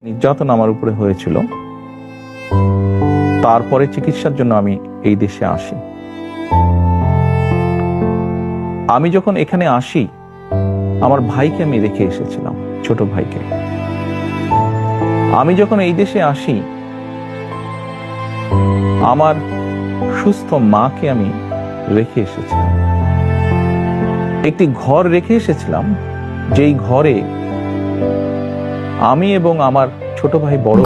নির্যাতন আমার উপরে হয়েছিল। তারপরে চিকিৎসার জন্য আমি এই দেশে আসি। আমি যখন এখানে আসি, আমার ভাইকে আমি রেখে এসেছিলাম, ছোট ভাইকে। আমি যখন এই দেশে আসি, আমার সুস্থ মাকে আমি রেখে এসেছিলাম। একটি ঘর রেখে এসেছিলাম, যেই ঘরে আমি এবং আমার ছোট ভাই বড়।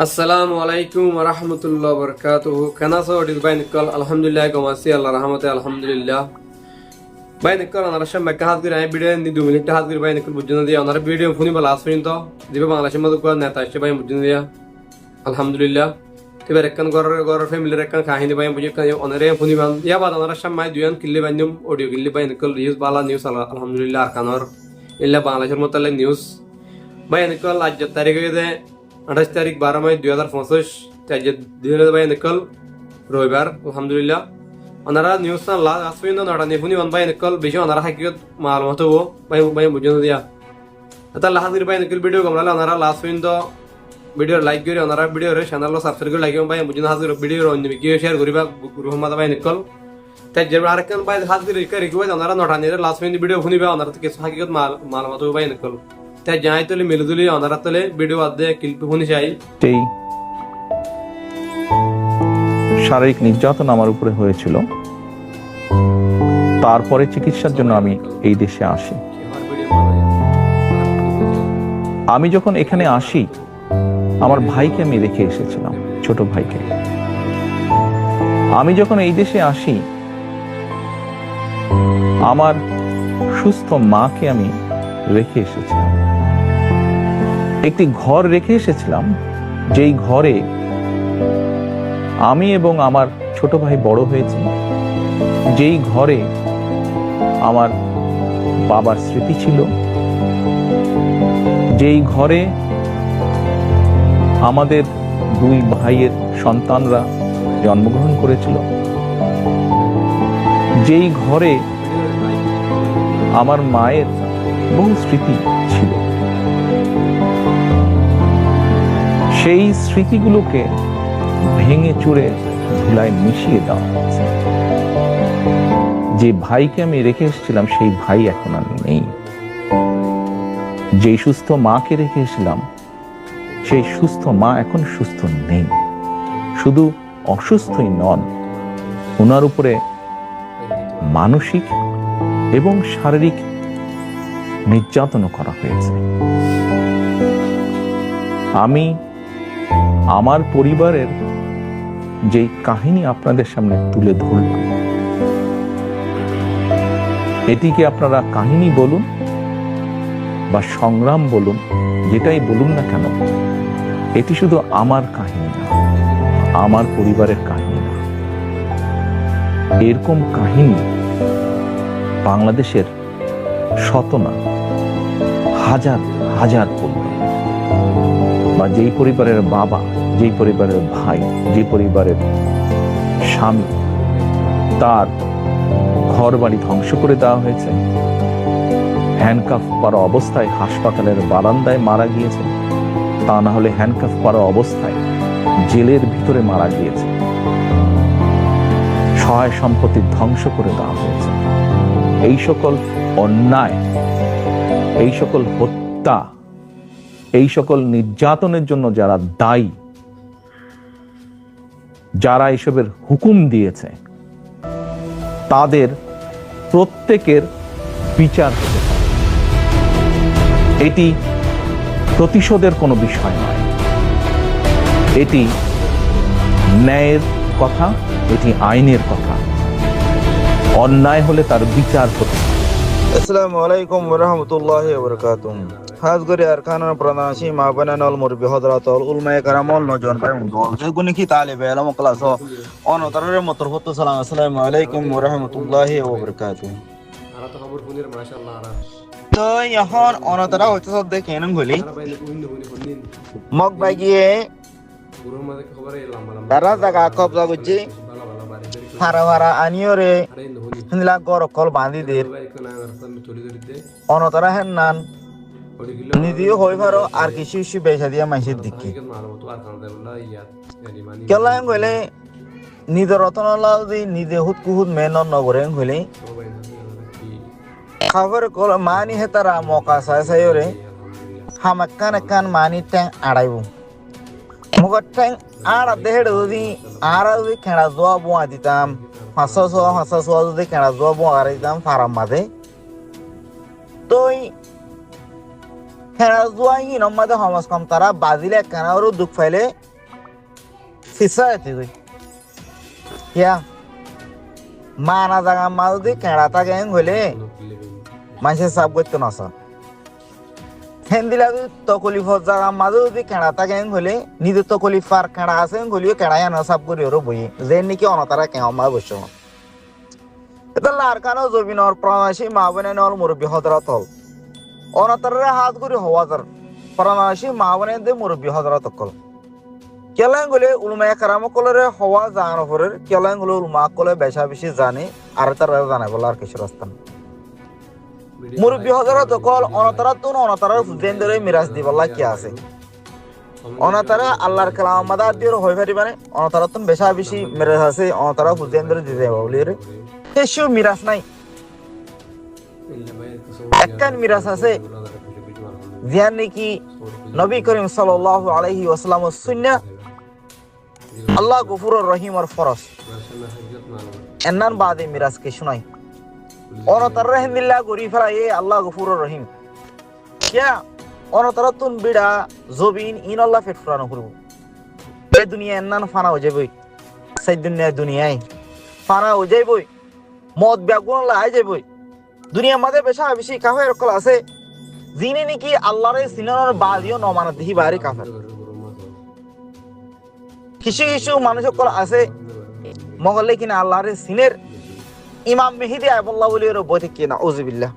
আসসালামু আলাইকুম ওয়া রাহমাতুল্লাহি ওয়া বারাকাতুহু। কেন আছো ওডিস ভাই নিকল? আলহামদুলিল্লাহ গমাসি আল্লাহর রহমতে আলহামদুলিল্লাহ। ভাই নিকল আনার সামনে একটা হাত করে ভিডিও নি 2 মিনিট হাত করে ভাই নিকল বুঝুন দিয়া আনার ভিডিও ফোনি বলা আসবেন তো দিবে বাংলাদেশের মধ্যে কোন নেতা আসছে ভাই বুঝুন দিয়া আলহামদুলিল্লাহ। এবার একখান গরের ফ্যামিলির একখান কাহিনী ভাই বুঝে অনারে ফোনি বান ইয়া বাদ আনার সামনে দুয়ান কিল্লি বান্যম অডিও কিল্লি ভাই নিকল রিউজ বালা নিউজ আলহামদুলিল্লাহ আর কানর ইল্লা বাংলাদেশের মধ্যে নিউজ ভাই নিকল আজ তারিখে 28 তারিখ 12 মাস 2025 দিনের ভাই নিকল রবিবার আলহামদুলিল্লাহ। ওনারা নিউজ না আসবেন না নটা নিফুনি ওয়ান ভাই নিকল বেশি ওনারা হাকিকত মালুমাত হবো ভাই বুঝুন দিয়া এটা লাহাদির ভাই নিকল ভিডিও কমলা ওনারা লাস্ট পর্যন্ত ভিডিও লাইক করে ওনারা ভিডিও চ্যানেল সাবস্ক্রাইব করে লাইক ভাই বুঝুন হাজির ভিডিও অন্য ভিডিও শেয়ার করিবা রহমাদ ভাই নিকল তাই যে আরেকজন ভাই হাজির রিকোয়েস্ট ওনারা নটা নিয়ে লাস্ট পর্যন্ত ভিডিও শুনিবা ওনারা কিছু হাকিকত মালুমাত হবো ভাই নিকল তাই যাই তলে মিলুদুলি ওনারা তলে ভিডিও আদে কিল্পি শুনি চাই। এই শারীরিক নির্যাতন আমার উপরে হয়েছিল। তারপরে চিকিৎসার জন্য আমি এই দেশে আসি। আমি যখন এখানে আসি, আমার ভাইকে আমি রেখে এসেছিলাম, ছোট ভাইকে। আমি যখন এই দেশে আসি, আমার সুস্থ মাকে আমি রেখে এসেছিলাম। একটি ঘর রেখে এসেছিলাম, যেই ঘরে আমি এবং আমার ছোট ভাই বড় হয়েছি, যেই ঘরে আমার বাবার স্মৃতি ছিল, যেই ঘরে আমাদের 2 ভাইয়ের সন্তানরা জন্মগ্রহণ করেছিল, যেই ঘরে আমার মায়ের বহু স্মৃতি ছিল, সেই স্মৃতিগুলোকে ভেঙে চুরে ধুলায় মিশিয়ে দেওয়া হয়েছে। যে ভাইকে আমি রেখে এসেছিলাম, সেই ভাই এখন আর নেই। যেই সুস্থ মাকে রেখে এসেছিলাম, সেই সুস্থ মা এখন সুস্থ নেই। শুধু অসুস্থই নন, ওনার উপরে মানসিক এবং শারীরিক নির্যাতনও করা হয়েছে। আমি আমার পরিবারের যে কাহিনী আপনাদের সামনে তুলে ধরলাম, এটিকে আপনারা কাহিনী বলুন বা সংগ্রাম বলুন, যেটাই বলুন না কেন, এটি শুধু আমার কাহিনী না, আমার পরিবারের কাহিনী না। এরকম কাহিনী বাংলাদেশের শত না হাজার হাজার পরিবার, বা যেই পরিবারের বাবা, যেই পরিবারের ভাই, যে পরিবারের স্বামী, তার ঘর বাড়ি ধ্বংস করে দেওয়া হয়েছে, হ্যান্ডকাফ করা অবস্থায় হাসপাতালের বারান্দায় মারা গিয়েছে, তা না হলে হ্যান্ডকাফ করা অবস্থায় জেলের ভিতরে মারা গিয়েছে, সহায় সম্পত্তি ধ্বংস করে দেওয়া হয়েছে। এই সকল অন্যায়, এই সকল হত্যা, এই সকল নির্যাতনের জন্য যারা দায়ী, যারা এসবের হুকুম দিয়েছে, তাদের প্রত্যেকের বিচার হতে হবে। এটি প্রতিশোধের কোনো বিষয় নয়, এটি ন্যায়ের কথা, এটি আইনের কথা। অন্যায় হলে তার বিচার হতে হবে। আসসালামু আলাইকুম ওয়া রাহমাতুল্লাহি ওয়া বারাকাতুহু। হাজগরি আরকানুল প্রনাশি মাবানানুল মুরবি হযরাতুল উলামায়ে কারামুল নজন ভাই দল যেগুনি কি তালিবে ইলম ক্লাস অনতরের মতরফত সালাম। আসসালামু আলাইকুম ওয়া রাহমাতুল্লাহি ওয়া বারাকাতুহু। আরা তো খবর শুনির মাশাআল্লাহ। তো এখন অনতরা হইতে সব দেখে এনম গলি আর বাইনে কুহিন হনিন মগ বাগিয়ে গুরুর মাঝে খবর এই লম্বা লম্বা তারা জায়গা কবজা করছে ভালো ভালো বাড়ি তৈরি করে ফারা ফারা আনিও রে আরে হনি হিন্দলা গর কল বাঁধি দে ভাই কোন রাস্তা আমি তৈরি করিতে অনতরা হেন নান ওই কিলো নিদিও হই পারো আর কিছু কিছু বেচা দিয়া মাইসের দিকে কি মারো তো আর কান দেবলা ইয়াত জানি মানি কেলা গলে নিজের রতন লাউদি নিজে হুত কুহুত মেনন নগরে গলে সবাই না কি খাবার কল মানি হেতারা মকা সাই সাই রে হামাক্কান কান মানি ট্যাং আড়াইবো মুগর ট্যাং আড়া দেহেড যদি আড়া যদি খেড়া জোয়া বোয়া দিতাম 500 যদি খেড়া জোয়া বোয়া দিতাম ফারাম মাঝে তোই খেড়া জোয়া ই নমাদে হমস কম তারা বাজিলে কানারও দুঃখ ফাইলে ফিসা এতে তুই ইয়া মানা জাগা মা যদি খেড়া থাকে হইলে মানুষের সাপ করতে নসা হেন্দিলা যদি তকলিফর জাগা মাঝে যদি খেড়া থাকে হইলে নিজের তকলিফার খেড়া আছে হইলেও খেড়াই আনা সাপ করি ওরও বই যে নাকি অনতারা কেউ মা বসছ এটা লারকানো জমিনর প্রাণাসী মা বোনে নল মুরব্বী হজরত হল অনতারে হাত করি হওয়াজার প্রাণাসী মা বোনে দে মুরব্বী হজরত কল কেলাং গলে উলমা কারাম কলরে হওয়া জান হরের কেলাং গলে উলমা কলে বেশা বেশি জানে আর তারা জানে বলা আর কিছু রাস্তা মুরব্বী হজরত কল অনতারাতুন অনতারার ফুদেন ধরে মিরাজ দিবল্লা কি আছে অনতারা আল্লাহর কালাম মাদার দিয়ে হই পারিবানে অনতারাতুন বেশা বেশি মিরাজ আছে অনতারা ফুদেন ধরে দিতে বলি রে কিছু মিরাজ নাই একখান মিরাজ আছে জিয়ান নাকি নবী করিম সাল্লাল্লাহু আলাইহি ওয়াসাল্লামের সুন্নাহ আল্লাহ গফুরুর রহিমর ফরজ এন্নান বাদে মিরাজ কিছু নাই অনতার রহিমিল্লাহ গরি ফেলা এ আল্লাহ গফুরুর রহিম কিয়া অনতারাতুন বিড়া জবিন ইন আল্লাহ ফেট ফুরানো করব এই দুনিয়া এন্নান ফানা হয়ে যাবই সেই দুনিয়ায় ফানা হয়ে যাবই মদ ব্যাগুন লাই যাবই দুনিয়ার মাঝে বেশা বেশি কাফের কল আছে যিনি নাকি আল্লাহর সিনানোর বাদিও নমানত দিহি বাড়ি কাফের কিছু কিছু মানুষ কল আছে মগলে কিনা আল্লাহর সিনের ইমাম মেহেদি আইবুল্লাহ বলি ওর বই থেকে না উযুবিল্লাহ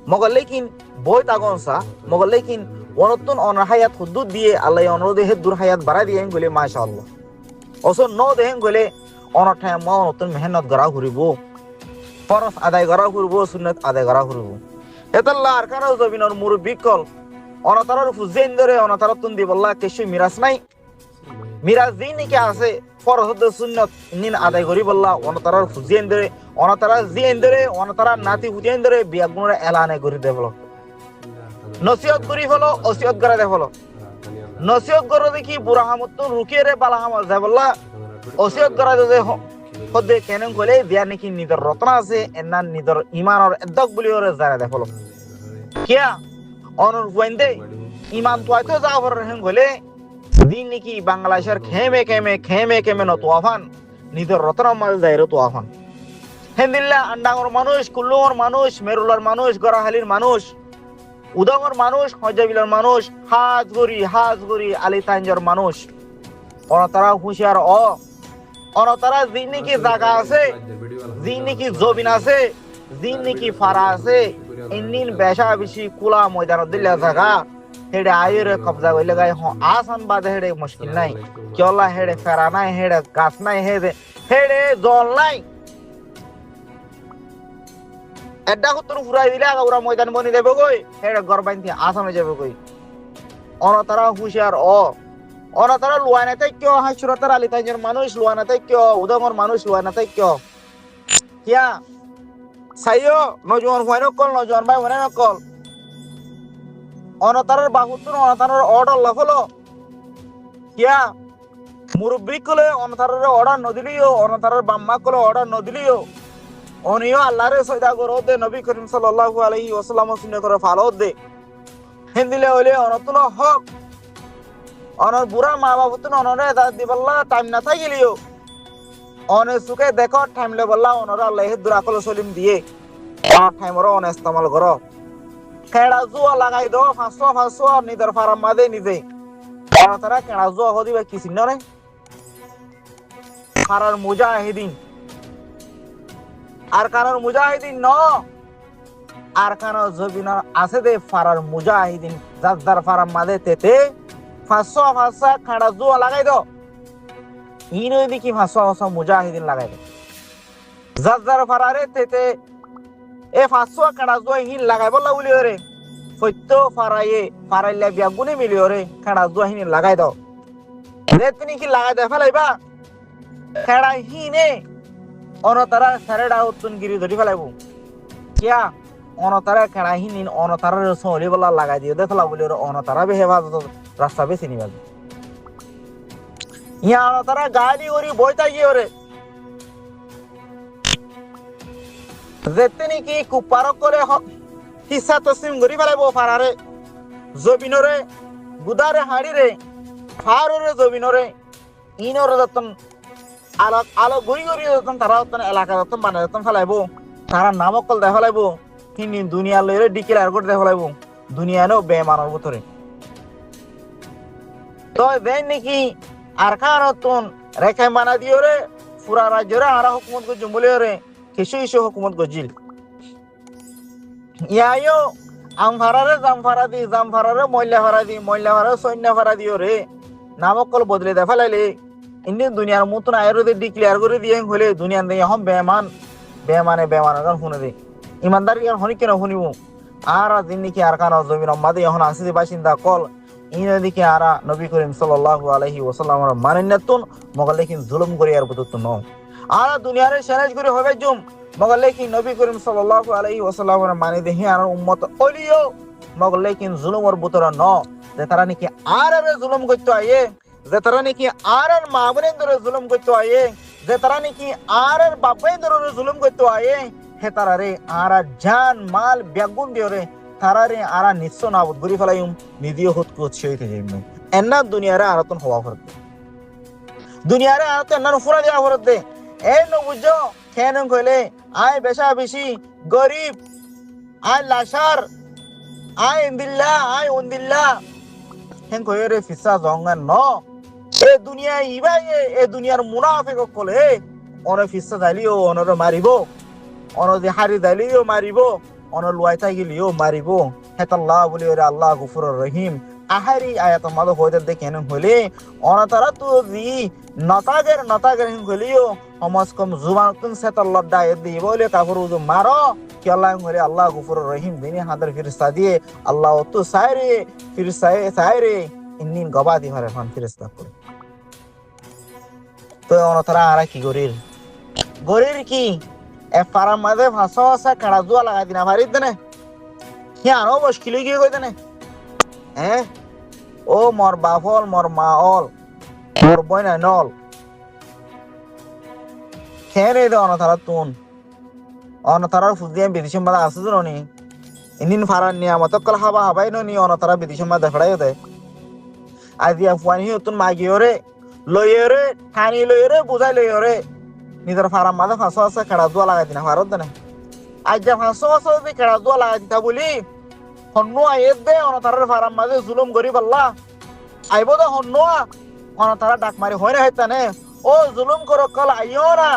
মগলে কিন বই তাগনসা মগলে কিন অনতুন অনার হায়াত হুদুদ দিয়ে আল্লাহ অনুরোধে হে দূর হায়াত বাড়াই দিয়ে গলে মাশাআল্লাহ অসন ন দেহেন গলে অনার ঠায় মা নতুন মেহনত করা ঘুরিব ফরজ আদায় করা ঘুরব সুন্নাত আদায় করা ঘুরব এতাল্লাহ আর কারো জমিনের মুরব্বী কল অনতারার ফুজেন ধরে অনতারাতুন দিবল্লাহ কিছু মিরাজ নাই মিরাজ দিন নাকি আছে ফরজ সুন্নাত নিন আদায় করি বললা অনতারার ফুজেন ধরে অনতারা জিন ধরে অনতারা নাতি ফুজেন ধরে বিয়াগুনের এলানে করে দেবল নসিহত করি হলো ওসিয়ত করে দেবল নসিহত করে দেখি বুড়া হামত রুকিয়ে রে বালা হামত যায় বললা ওসিয়ত করে দে হদে কেন গলে দিয়া নাকি নিদর রত্ন আছে এনা নিদর ইমানর এদক বলি ওরে জানা দেবল কিয়া অনর ফুয়েন্দে ইমান তোয়াইতো যাওয়ার রহেন গলে দিন নাকি বাংলাদেশের খেমে কেমে নতুয়াফান নিদর রত্ন মাল যাইরো তোয়াফান হেন্দিল্লা আন্ডাঙর মানুষ কুল্লুঙর মানুষ মেরুলার মানুষ গড়াহালির মানুষ উদঙর মানুষ হজাবিলার মানুষ হাজগরি আলি তাঞ্জর মানুষ অনতারা হুঁশিয়ার অনতারা দিন নাকি জায়গা আছে দিন নাকি জমিন আছে দিন নাকি ফারা আছে ইন্দিন বেশা বেশি কুলা ময়দান দিল্লা জায়গা হেডে আয়ের কবজা কইলে গায় আসান বাদে হেডে মুশকিল নাই কেলা হেডে ফেরা নাই হেডে গাছ নাই হেডে জল নাই এডা কতর ফুরাই দিলে ওরা ময়দান বনি দেবে কই হেডে ঘর বাইন্তি আসামে যাবে কই অনতারা হুঁশিয়ার অনতারা লুয়ানাতে কিয় হাসুরাতার আলী তাইজের মানুষ লুয়ানাতে কিয় উদমর মানুষ লুয়ানাতে কিয় কিয়া সাইও নজওয়ান হয়ন কল নজওয়ান ভাই হয়ন কল অনতারের বাহুতুন অনতারের অর্ডার লফলো কিয়া মুরব্বী কলে অনতারের অর্ডার নদিলিও অনতারের বাম্মা কলে অর্ডার নদিলিও অনিও আল্লাহরে সয়দা করো দে নবী করিম সাল্লাল্লাহু আলাইহি ওয়াসাল্লাম সুন্নাহ করে ফলো দে হিন্দিলে হইলে অনতুন হক অনর বুড়া মা বাবুতুন অনরে দা দিবল্লা টাইম না থাকিলিও অনে সুকে দেখো টাইম লে বল্লা অনর আল্লাহ দুরাকল সলিম দিয়ে টাইমর অন ইস্তেমাল করো কেড়া জুয়া লাগাই দো 500 নিদর ফারাম মাদে নিজে তারা কেড়া জুয়া হদিবা কি চিহ্ন রে কারার মুজাহিদিন আর কারার মুজাহিদিন ন আর কানো জবিন আছে দে ফারার মুজাহিদিন যার ফারার মাঝে তেতে 500 খাড়া জুয়া লাগাই দাও ইনো দেখি 500 মুজাহিদিন লাগাই দাও যার ফারারে তেতে এ 500 খাড়া জুয়া হিন লাগাই বলা বলি রে সত্য ফারাইলে বিয়াগুনে মিলি রে খাড়া জুয়া হিন লাগাই দাও রে তিনি কি লাগাই দে ফেলাইবা খেড়া হিনে অনতারা সারেডা উত্তন গিরি ধরি ফেলাইবো কিয়া অনতারা খেড়া হিন অনতারা সহলি বলা লাগাই দিও দে ফেলা বলি অনতারা বে হেফাজত রাস্তা বেছে নিবা ইয়া অনতারা গালি ওরি বইতা গিয়ে রে যেতেনি কি কুপার করে হিসা তসলিম গরি ফেলাইবো ফারারে জবিনরে গুদারে হাড়িরে ফাররে জবিনরে ইনরে যতন আলো গড়ি গড়ি যতন তারা যতন এলাকা যতন বানায় যতন ফেলাইবো তারা নামকল দেখা ফেলাইবো কিন্তু দুনিয়া লইরে ডিক্লেয়ার করে দেখা ফেলাইবো দুনিয়া নো বেমানের ভিতরে তো দেন নাকি আর কার নতুন রেখায় বানা দিও রে পুরা রাজ্যরে আরা হুকুমত গজুম বলে রে কিছু হুকুমত গজিল ইয়ায়ো জামফারারে ময়লা ফারা সৈন্য ফারা দিও রে নামকল বদলে দেখা ফেলাইলে ইন্ডিয়ান দুনিয়ার মতন আয়ুর্বেদে ডিক্লেয়ার করে দিয়ে হলে দুনিয়ার দিয়ে এখন বেমানে গান শুনে দে ইমানদার ইয়ার হনি কেন শুনিব আর জিন্দিকি আর কান জমিন মাদে এখন আসিতে বাসিন্দা কল ইনে দিকে আরা নবী করিম সাল্লাল্লাহু আলাইহি ওয়াসাল্লাম মানিনাতুন মগল লেকিন জুলুম করি আর বুতত ন আর দুনিয়ারে শেরেজ করে হবে জুম মগল লেকিন নবী করিম সাল্লাল্লাহু আলাইহি ওয়াসাল্লাম মানি দেহি আর উম্মত ওলিও মগল লেকিন জুলুমর বুতর ন যে তারা নাকি আর জুলুম করতে আয়ে যে তারা নাকি আর মা বোনের ধরে জুলুম করতে আয়ে যে তারা নাকি আর বাবাই ধরে জুলুম করতে আয়ে হে তারা রে আর জান মাল বেগুন দিও রে তারা রে আর নিশ্চয় নাবুদ করি ফেলাইম নিদিও হুতকু হইতে যাইম এন্না দুনিয়ারে আরতন হওয়া ফরত দুনিয়ারে আরতন এন্না ফুরা দেওয়া ফরত দে এই ন বুঝো কেন কইলে আয় বেশা বেশি গরিব আয় লাশার আয় ইন্দিল্লা আয় উন্দিল্লা হেন কইরে ফিসা জঙ্গন ন এ দুনিয়া ইবাই এ দুনিয়ার মুনাফিক কলে অনে ফিসা যাইলিও অনর মারিব অন যে হারি যাইলিও মারিব অন লুয়াই থাকলিও মারিব হেতাল্লাহ বলি ওরে আল্লাহ গফুরুর রহিম আহারি আয়াত মাদ হইতে দেখেন হলে অন তারা তো জি নতাগের হিন হলিও সমাজ কম জুবান তুন সেতাল্লাহ দায় দি বলে কাফর উজু মারো কি আল্লাহ হলে আল্লাহ গফুরুর রহিম দিনে হাদার ফিরিস্তা দিয়ে আল্লাহ তো সাইরে সাইরে ইন্নিন গবাদি মারে ফান ফিরিস্তা করে তো অনতারা আরা কি গরির কি এ ফারার মাঝে ভাষা কাড়া জুয়া লাগাই দিনা পারি দেনে কি আরো মুশকিল গিয়ে কই দেনে ও মোর বাফল মোর মা অল মোর বইনা নল খেয়ে দে অনতারা তুন অনতারার ফুদিয়াম বিদেশি মাদা আছে জনি ইন্দিন ফারার নিয়ামত কল হাবাই নি অনতারা বিদেশি মাদা ফেড়াই দে আজি আফওয়ানি তুন মাগিওরে লইরে ঠানি লইরে বুঝাই লইরে নিজের ফারার মাঝে ফাঁসো খেড়া জুয়া লাগাই দিনা ভারত দেনে আজ যে ফাঁসো যদি খেড়া জুয়া লাগাই দিতা বলি হন্নু আইয়ের দে অনতারার ফারার মাঝে জুলুম করি পাল্লা আইব তো হন্নুয়া অনতারা ডাক মারি হয় না হেতানে ও জুলুম করো কল আইও না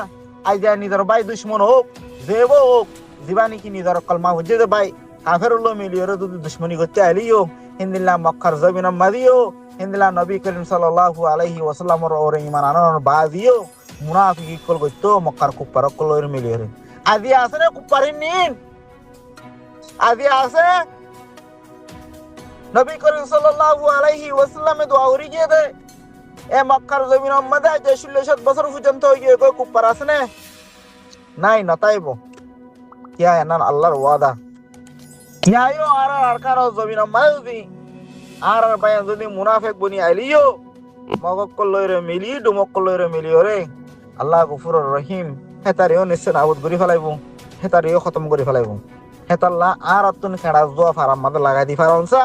আই যে নিজের বাই দুশ্মন হোক দেব হোক জীবানি কি নিজের কলমা বুঝে দে বাই কাফের উল্লো মিলিয়রে যদি দুশ্মনী করতে আইলিও হিন্দিল্লা মক্কার জমিন মাদিও হিন্দিল্লা নবী করিম সাল্লাল্লাহু আলাইহি ওয়াসাল্লামর ওরে ঈমান আনানোর বাদিও মুনাফিক কল গইতো মক্কার কুপার কল ওরে মিলিয়রে আজি আছে না কুপারিন নিন আজি আছে নবী করিম সাল্লাল্লাহু আলাইহি ওয়াসাল্লামে দোয়া করি গিয়ে দে এ মক্কার জমিন মধ্যে যে 1600 বছর পর্যন্ত গিয়ে কই কুপার আছে না নাই নতাইব কিয়া এনান আল্লাহর ওয়াদা ইয়ায়ো আর কারো জমিন মধ্যে আর বায়ান যদি মুনাফিক বনি আইলিও মগক্কল লইরে মিলি ডুমক্কল লইরে মিলিও রে আল্লাহ গফুরুর রহিম হেতারিও নিশ্চয় নাবুদ করি ফেলাইবো হেতারিও খতম করি ফেলাইবো হেতাল্লাহ আর তুন খেড়া জুয়া ফারাম মাদে লাগাই দি ফারানসা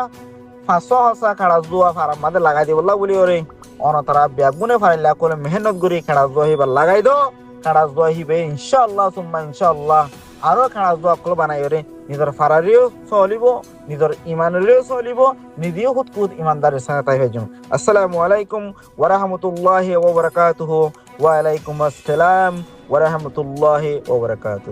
500 খেড়া জুয়া ফারাম মাদে লাগাই দি বললা বলি ওরে অনতারা ব্যাগুনে ফাইলা কোলে মেহনত করি খেড়া জুয়া হিবা লাগাই দো খেড়া জুয়া হিবে ইনশাআল্লাহ সুম্মা ইনশাআল্লাহ আরো খেড়া জুয়া কল বানাই ওরে নিজের ফারারিও চলিব নিজের ইমানরিও চলিব নিদিও খুদ ইমানদারের সাথে তাই হইজুম আসসালামু আলাইকুম ওয়া রাহমাতুল্লাহি ওয়া বারাকাতুহু ওয়া আলাইকুম আসসালাম ওয়া রাহমাতুল্লাহি ওয়া বারাকাতুহু।